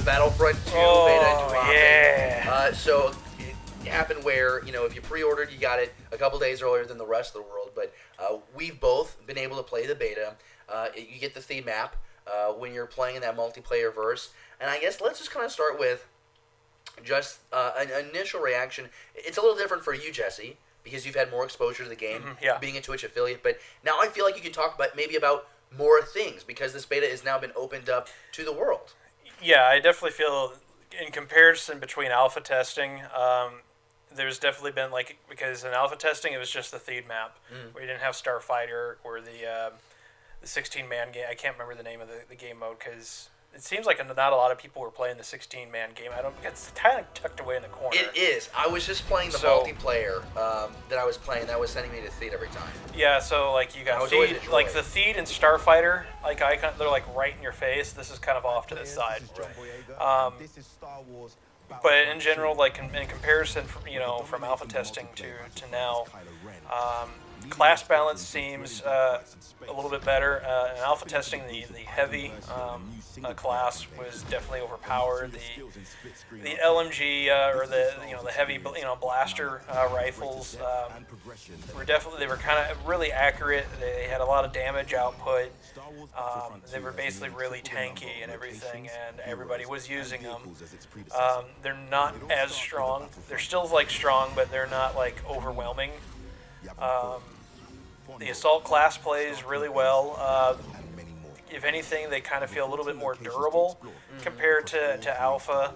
the Battlefront 2 beta dropping. Yeah. So it happened where, if you pre-ordered, you got it a couple days earlier than the rest of the world. But we've both been able to play the beta. You get the theme map when you're playing in that multiplayer verse. And I guess let's just kind of start with just an initial reaction. It's a little different for you, Jesse, because you've had more exposure to the game, being a Twitch affiliate. But now I feel like you can talk about more things because this beta has now been opened up to the world. Yeah, I definitely feel in comparison between alpha testing, there's definitely been because in alpha testing it was just the theme map. We didn't have Starfighter or the 16-man game. I can't remember the name of the game mode because it seems like not a lot of people were playing the 16-man game. It's kind of tucked away in the corner. It is. I was just playing the multiplayer that I was playing. That was sending me to Theed every time. Yeah, so you got Theed, the Theed and Starfighter icon. They're right in your face. This is kind of off to the side. This is Star Wars. But in general, in comparison, from alpha testing to now, class balance seems a little bit better. In alpha testing, the heavy class was definitely overpowered. The LMG or the heavy blaster rifles they were kind of really accurate. They had a lot of damage output. They were basically really tanky and everything, and everybody was using them. They're not as strong. They're still strong, but they're not overwhelming. The assault class plays really well. If anything, they kind of feel a little bit more durable compared to alpha.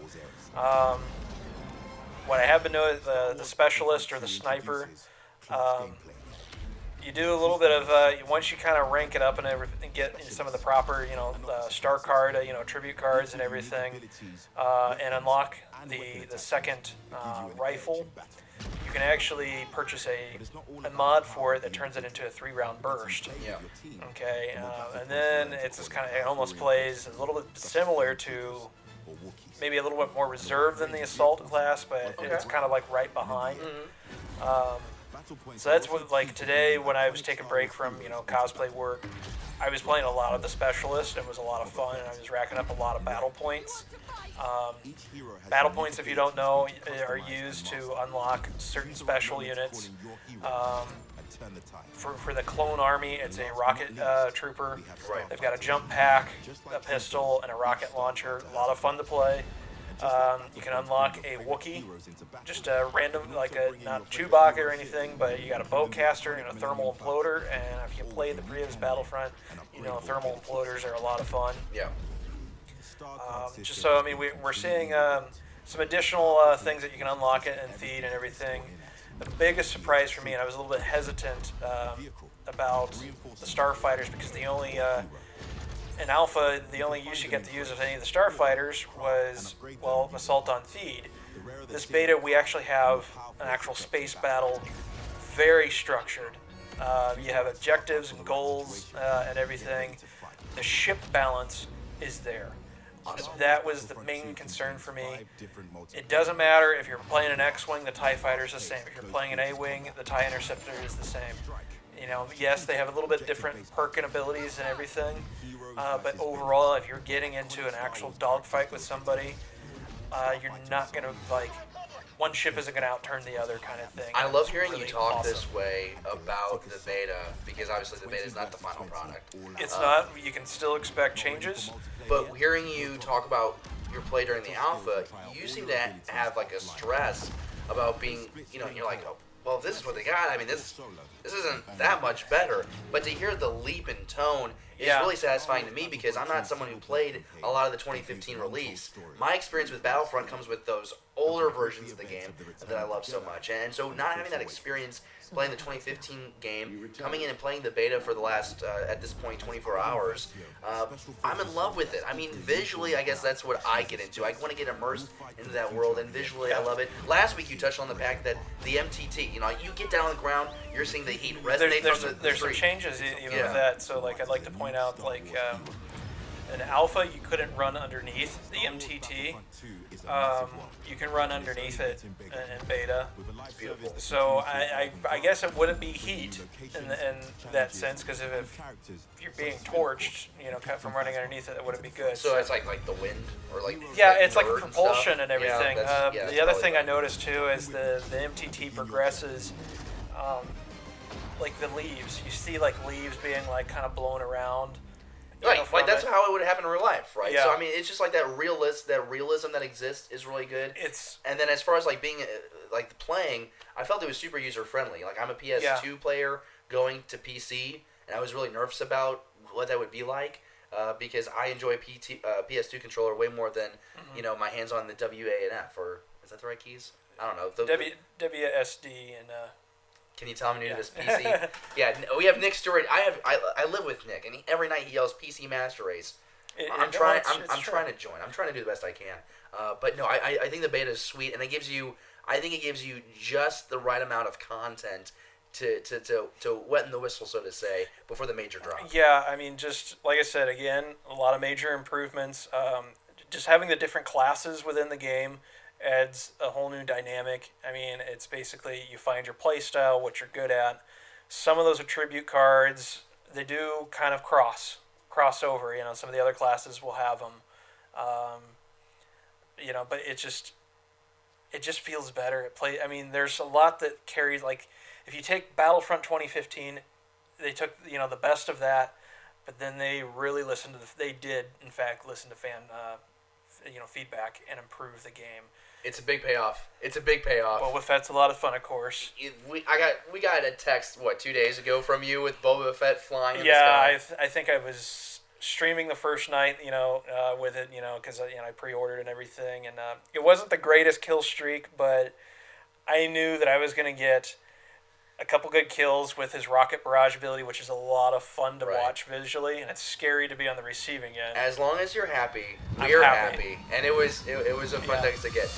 What I have been doing, the specialist or the sniper, you do a little bit of once you kind of rank it up and everything, get some of the proper star card, tribute cards and everything, and unlock the second rifle. You can actually purchase a mod for it that turns it into a 3-round burst. Yeah. Okay, and then it's just it almost plays a little bit similar to maybe a little bit more reserved than the assault class, but it's kind of right behind. So that's what today when I was taking a break from cosplay work, I was playing a lot of the specialist. It was a lot of fun, and I was racking up a lot of battle points. Battle points, if you don't know, are used to unlock certain special units. For the clone army, it's a rocket trooper. Right. They've got a jump pack, a pistol, and a rocket launcher. A lot of fun to play. You can unlock a Wookiee, just a random, not Chewbacca or anything, but you got a bowcaster and a thermal imploder. And if you played the previous Battlefront, thermal imploders are a lot of fun. Yeah. We're seeing some additional things that you can unlock it and feed and everything. The biggest surprise for me, and I was a little bit hesitant about the Starfighters because in Alpha, the only use you get to use of any of the Starfighters was, Assault on Theed. This beta, we actually have an actual space battle, very structured. You have objectives and goals and everything. The ship balance is there. That was the main concern for me. It doesn't matter if you're playing an X-Wing, the TIE Fighter is the same. If you're playing an A-Wing, the TIE Interceptor is the same. Yes, they have a little bit different perk and abilities and everything, but overall, if you're getting into an actual dogfight with somebody, you're not going to, one ship isn't going to outturn the other kind of thing. I love hearing really you talk awesome. this way about the beta, because obviously the beta is not the final product. It's not. You can still expect changes. But hearing you talk about your play during the alpha, you seem to have a stress about being, you're oh, well, if this is what they got, this isn't that much better. But to hear the leap in tone is really satisfying to me because I'm not someone who played a lot of the 2015 release. My experience with Battlefront comes with those older versions of the game that I love so much. And so not having that experience playing the 2015 game, coming in and playing the beta for the last, at this point, 24 hours, I'm in love with it. Visually, I guess that's what I get into. I want to get immersed into that world, and visually, I love it. Last week, you touched on the fact that the MTT, you get down on the ground, you're seeing the heat resonate from the There's some street. changes even with that. So, I'd like to point out, in alpha you couldn't run underneath the MTT. You can run underneath it in beta. It's beautiful. So I guess it wouldn't be heat in that sense, because if you're being torched, from running underneath it, it wouldn't be good. So it's like the wind or like yeah, it's like dirt propulsion and and everything. that's The other probably thing I fun. noticed too is the MTT progresses. Like the leaves, you see like leaves being like kind of blown around. Right, like that's it. how it would happen in real life, right? Yeah. So I mean, it's just like that realism that exists is really good. It's And then as far as like being like playing, I felt it was super user friendly. Like I'm a PS2 player going to PC, and I was really nervous about what that would be like because I enjoy PS2 controller way more than my hands on the WA and F, or is that the right keys? I don't know. WSD and. Can you tell I'm new to this PC? Yeah, we have Nick's story. I live with Nick, and every night he yells PC Master Race. I'm trying to join. I'm trying to do the best I can. But no, I think the beta is sweet, and I think it gives you just the right amount of content to wet in the whistle, so to say, before the major drop. Yeah, I mean, just like I said, again, a lot of major improvements. Just having the different classes within the game adds a whole new dynamic. I mean, it's basically you find your play style, what you're good at. Some of those attribute cards, they do kind of cross over. Some of the other classes will have them. But it just feels better. I mean, there's a lot that carries, like, if you take Battlefront 2015, they took, the best of that, but then they really listened to they did, in fact, listen to fan, feedback and improve the game. It's a big payoff. Boba Fett's a lot of fun, of course. We got a text 2 days ago from you with Boba Fett flying in the sky. I think I was streaming the first night, with it, because I pre-ordered and everything, and it wasn't the greatest kill streak, but I knew that I was going to get a couple good kills with his rocket barrage ability, which is a lot of fun to watch visually, and it's scary to be on the receiving end. As long as you're happy, I'm we're happy. happy. And it was a fun text to get.